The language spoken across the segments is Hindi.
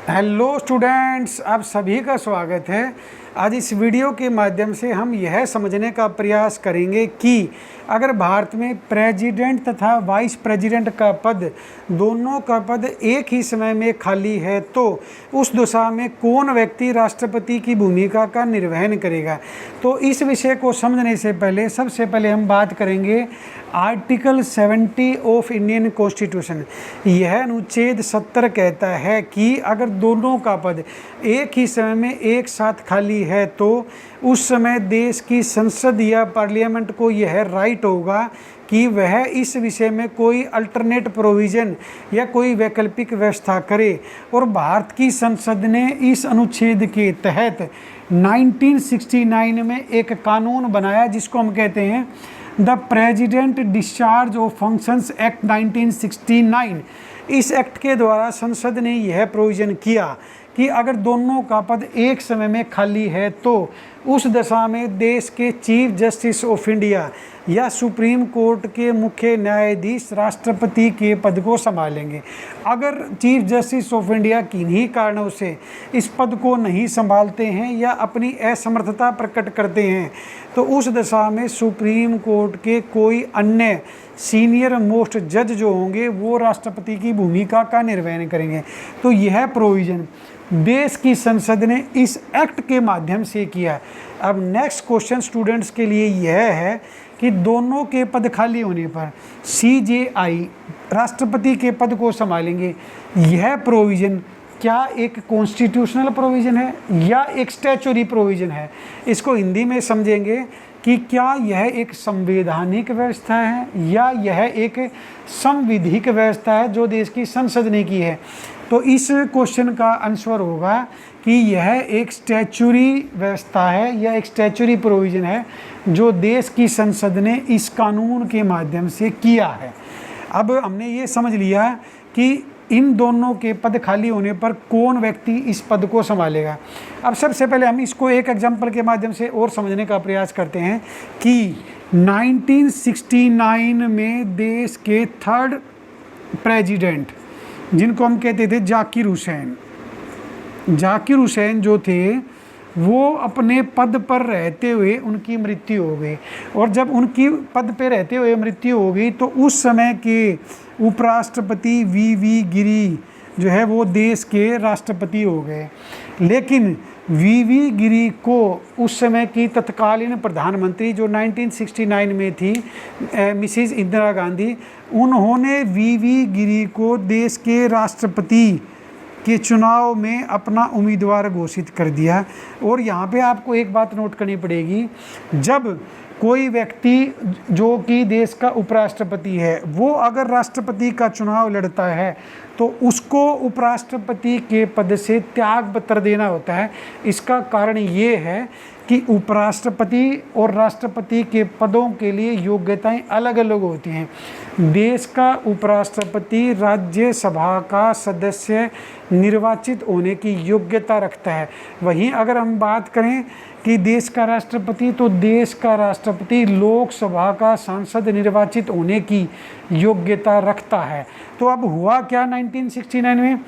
हेलो स्टूडेंट्स, आप सभी का स्वागत है। आज इस वीडियो के माध्यम से हम यह समझने का प्रयास करेंगे कि अगर भारत में प्रेसिडेंट तथा वाइस प्रेसिडेंट का पद, दोनों का पद एक ही समय में खाली है तो उस दशा में कौन व्यक्ति राष्ट्रपति की भूमिका का निर्वहन करेगा। तो इस विषय को समझने से पहले सबसे पहले हम बात करेंगे आर्टिकल 70 ऑफ इंडियन कॉन्स्टिट्यूशन। यह अनुच्छेद 70 कहता है कि अगर दोनों का पद एक ही समय में एक साथ खाली है तो उस समय देश की संसद या पार्लियामेंट को यह राइट होगा कि वह इस विषय में कोई अल्टरनेट प्रोविज़न या कोई वैकल्पिक व्यवस्था करे। और भारत की संसद ने इस अनुच्छेद के तहत 1969 में एक कानून बनाया जिसको हम कहते हैं the president discharge of functions act 1969। इस एक्ट के द्वारा संसद ने यह प्रोविज़न किया कि अगर दोनों का पद एक समय में खाली है तो उस दशा में देश के चीफ जस्टिस ऑफ इंडिया या सुप्रीम कोर्ट के मुख्य न्यायाधीश राष्ट्रपति के पद को संभालेंगे। अगर चीफ जस्टिस ऑफ इंडिया किन्हीं कारणों से इस पद को नहीं संभालते हैं या अपनी असमर्थता प्रकट करते हैं तो उस दशा में सुप्रीम कोर्ट के कोई अन्य सीनियर मोस्ट जज जो होंगे वो राष्ट्रपति की भूमिका का निर्वहन करेंगे। तो यह प्रोविज़न देश की संसद ने इस एक्ट के माध्यम से किया। अब नेक्स्ट क्वेश्चन स्टूडेंट्स के लिए यह है कि दोनों के पद खाली होने पर CJI राष्ट्रपति के पद को संभालेंगे। यह प्रोविज़न क्या एक कॉन्स्टिट्यूशनल प्रोविज़न है या एक स्टैच्यूटरी प्रोविज़न है? इसको हिंदी में समझेंगे कि क्या यह एक संवैधानिक व्यवस्था है या यह एक संविधिक व्यवस्था है जो देश की संसद ने की है। तो इस क्वेश्चन का आंसर होगा कि यह एक स्टैच्यूटरी व्यवस्था है या एक स्टैच्यूटरी प्रोविज़न है जो देश की संसद ने इस कानून के माध्यम से किया है। अब हमने ये समझ लिया कि इन दोनों के पद खाली होने पर कौन व्यक्ति इस पद को संभालेगा। अब सबसे पहले हम इसको एक एग्जाम्पल के माध्यम से और समझने का प्रयास करते हैं कि 1969 में देश के थर्ड प्रेसिडेंट जिनको हम कहते थे जाकिर हुसैन जो थे वो अपने पद पर रहते हुए उनकी मृत्यु हो गई। और जब उनकी पद पे रहते हुए मृत्यु हो गई तो उस समय के उपराष्ट्रपति VV गिरी जो है वो देश के राष्ट्रपति हो गए। लेकिन VV गिरी को उस समय की तत्कालीन प्रधानमंत्री जो 1969 में थी मिसेस इंदिरा गांधी, उन्होंने VV गिरी को देश के राष्ट्रपति के चुनाव में अपना उम्मीदवार घोषित कर दिया। और यहाँ पे आपको एक बात नोट करनी पड़ेगी, जब कोई व्यक्ति जो कि देश का उपराष्ट्रपति है वो अगर राष्ट्रपति का चुनाव लड़ता है तो उसको उपराष्ट्रपति के पद से त्याग पत्र देना होता है। इसका कारण ये है कि उपराष्ट्रपति और राष्ट्रपति के पदों के लिए योग्यताएं अलग अलग होती हैं। देश का उपराष्ट्रपति राज्यसभा का सदस्य निर्वाचित होने की योग्यता रखता है। वहीं अगर हम बात करें कि देश का राष्ट्रपति, तो देश का राष्ट्रपति लोकसभा का सांसद निर्वाचित होने की योग्यता रखता है। तो अब हुआ क्या 1969 में,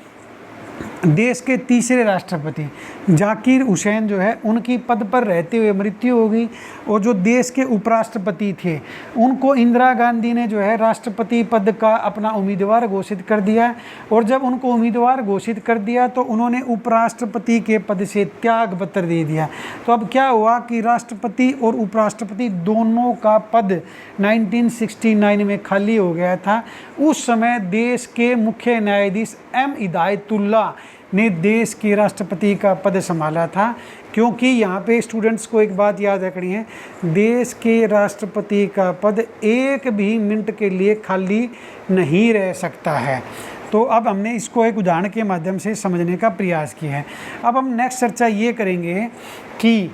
देश के तीसरे राष्ट्रपति जाकिर हुसैन जो है उनकी पद पर रहते हुए मृत्यु हो गई। और जो देश के उपराष्ट्रपति थे उनको इंदिरा गांधी ने जो है राष्ट्रपति पद का अपना उम्मीदवार घोषित कर दिया। और जब उनको उम्मीदवार घोषित कर दिया तो उन्होंने उपराष्ट्रपति के पद से त्याग पत्र दे दिया। तो अब क्या हुआ कि राष्ट्रपति और उपराष्ट्रपति दोनों का पद 1969 में खाली हो गया था। उस समय देश के मुख्य न्यायाधीश M हिदायतुल्लाह ने देश के राष्ट्रपति का पद संभाला था। क्योंकि यहाँ पे स्टूडेंट्स को एक बात याद रखनी है, देश के राष्ट्रपति का पद एक भी मिनट के लिए खाली नहीं रह सकता है। तो अब हमने इसको एक उदाहरण के माध्यम से समझने का प्रयास किया है। अब हम नेक्स्ट चर्चा ये करेंगे कि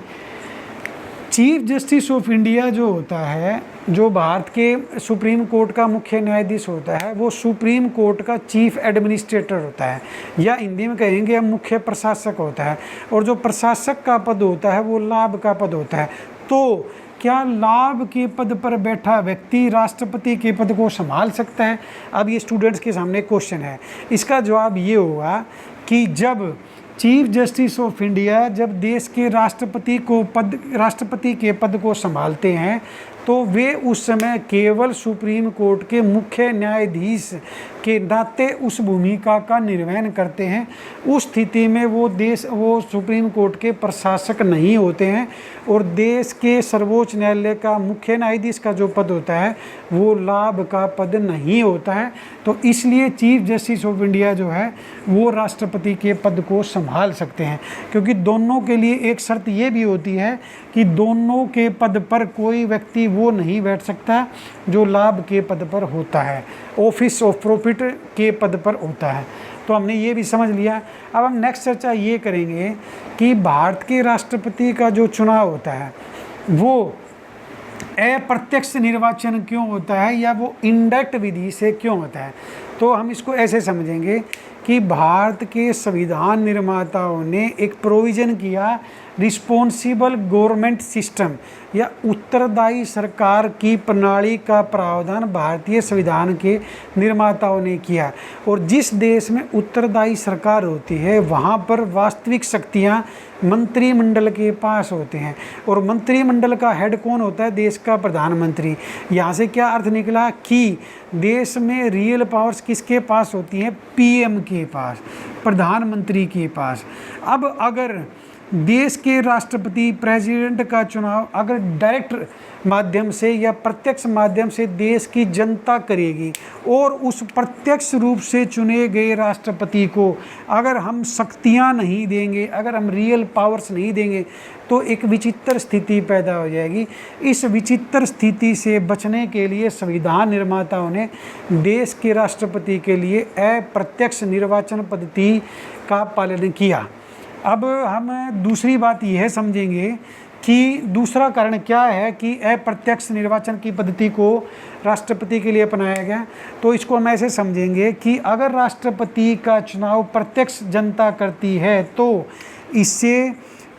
चीफ जस्टिस ऑफ इंडिया जो होता है, जो भारत के सुप्रीम कोर्ट का मुख्य न्यायाधीश होता है, वो सुप्रीम कोर्ट का चीफ एडमिनिस्ट्रेटर होता है या हिंदी में कहेंगे हम मुख्य प्रशासक होता है। और जो प्रशासक का पद होता है वो लाभ का पद होता है। तो क्या लाभ के पद पर बैठा व्यक्ति राष्ट्रपति के पद को संभाल सकता है? अब ये स्टूडेंट्स के सामने क्वेश्चन है। इसका जवाब ये होगा कि जब चीफ जस्टिस ऑफ इंडिया जब देश के राष्ट्रपति के पद को संभालते हैं तो वे उस समय केवल सुप्रीम कोर्ट के मुख्य न्यायाधीश के नाते उस भूमिका का निर्वहन करते हैं। उस स्थिति में वो सुप्रीम कोर्ट के प्रशासक नहीं होते हैं और देश के सर्वोच्च न्यायालय का मुख्य न्यायाधीश का जो पद होता है वो लाभ का पद नहीं होता है। तो इसलिए चीफ जस्टिस ऑफ इंडिया जो है वो राष्ट्रपति के पद को संभाल सकते हैं, क्योंकि दोनों के लिए एक शर्त ये भी होती है कि दोनों के पद पर कोई व्यक्ति वो नहीं बैठ सकता जो लाभ के पद पर होता है, ऑफिस ऑफ प्रॉफिट के पद पर होता है। तो हमने ये भी समझ लिया। अब हम नेक्स्ट चर्चा ये करेंगे कि भारत के राष्ट्रपति का जो चुनाव होता है वो अप्रत्यक्ष निर्वाचन क्यों होता है या वो इनडायरेक्ट विधि से क्यों होता है। तो हम इसको ऐसे समझेंगे कि भारत के संविधान निर्माताओं ने एक प्रोविज़न किया, रिस्पॉन्सिबल गवर्नमेंट सिस्टम या उत्तरदायी सरकार की प्रणाली का प्रावधान भारतीय संविधान के निर्माताओं ने किया। और जिस देश में उत्तरदायी सरकार होती है वहाँ पर वास्तविक शक्तियाँ मंत्रिमंडल के पास होते हैं और मंत्रिमंडल का हेड कौन होता है? देश का प्रधानमंत्री। यहाँ से क्या अर्थ निकला कि देश में रियल पावर्स किसके पास होती हैं? पीएम के पास, प्रधानमंत्री के पास। अब अगर देश के राष्ट्रपति प्रेसिडेंट का चुनाव अगर डायरेक्ट माध्यम से या प्रत्यक्ष माध्यम से देश की जनता करेगी और उस प्रत्यक्ष रूप से चुने गए राष्ट्रपति को अगर हम शक्तियां नहीं देंगे, अगर हम रियल पावर्स नहीं देंगे तो एक विचित्र स्थिति पैदा हो जाएगी। इस विचित्र स्थिति से बचने के लिए संविधान निर्माताओं ने देश के राष्ट्रपति के लिए अप्रत्यक्ष निर्वाचन पद्धति का पालन किया। अब हम दूसरी बात यह समझेंगे कि दूसरा कारण क्या है कि अप्रत्यक्ष निर्वाचन की पद्धति को राष्ट्रपति के लिए अपनाया गया। तो इसको हम ऐसे समझेंगे कि अगर राष्ट्रपति का चुनाव प्रत्यक्ष जनता करती है तो इससे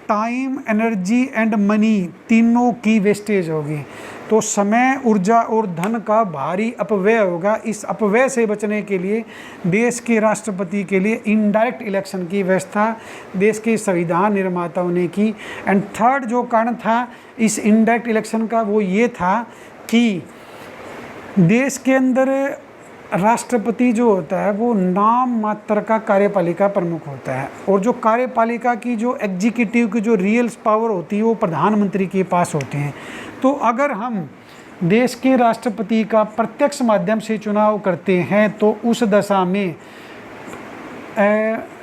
टाइम, एनर्जी एंड मनी तीनों की वेस्टेज होगी, तो समय, ऊर्जा और धन का भारी अपव्यय होगा। इस अपव्यय से बचने के लिए देश के राष्ट्रपति के लिए इनडायरेक्ट इलेक्शन की व्यवस्था देश के संविधान निर्माताओं ने की। एंड थर्ड जो कारण था इस इनडायरेक्ट इलेक्शन का वो ये था कि देश के अंदर राष्ट्रपति जो होता है वो नाम मात्र का कार्यपालिका प्रमुख होता है और जो कार्यपालिका की जो एग्जीक्यूटिव की जो रियल पावर होती है वो प्रधानमंत्री के पास होते हैं। तो अगर हम देश के राष्ट्रपति का प्रत्यक्ष माध्यम से चुनाव करते हैं तो उस दशा में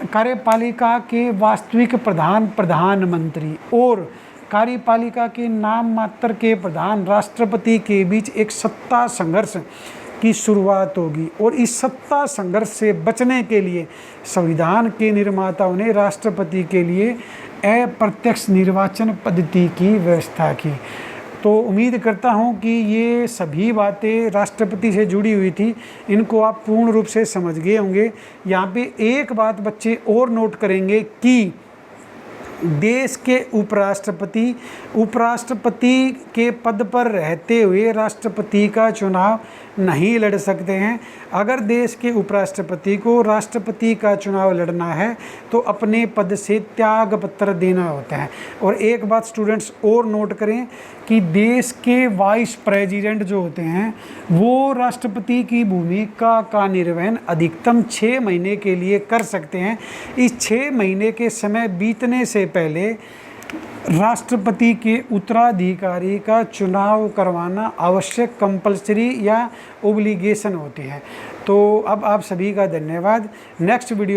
कार्यपालिका के वास्तविक प्रधानमंत्री और कार्यपालिका के नाम मात्र के प्रधान राष्ट्रपति के बीच एक सत्ता संघर्ष की शुरुआत होगी। और इस सत्ता संघर्ष से बचने के लिए संविधान के निर्माताओं ने राष्ट्रपति के लिए अप्रत्यक्ष निर्वाचन पद्धति की व्यवस्था की। तो उम्मीद करता हूं कि ये सभी बातें राष्ट्रपति से जुड़ी हुई थी, इनको आप पूर्ण रूप से समझ गए होंगे। यहाँ पे एक बात बच्चे और नोट करेंगे कि देश के उपराष्ट्रपति के पद पर रहते हुए राष्ट्रपति का चुनाव नहीं लड़ सकते हैं। अगर देश के उपराष्ट्रपति को राष्ट्रपति का चुनाव लड़ना है तो अपने पद से त्याग पत्र देना होता है। और एक बात स्टूडेंट्स और नोट करें कि देश के वाइस प्रेसिडेंट जो होते हैं वो राष्ट्रपति की भूमिका का निर्वहन अधिकतम 6 महीने के लिए कर सकते हैं। इस 6 महीने के समय बीतने से पहले राष्ट्रपति के उत्तराधिकारी का चुनाव करवाना आवश्यक, कंपलसरी या ओब्लिगेशन होती है। तो अब आप सभी का धन्यवाद। Next video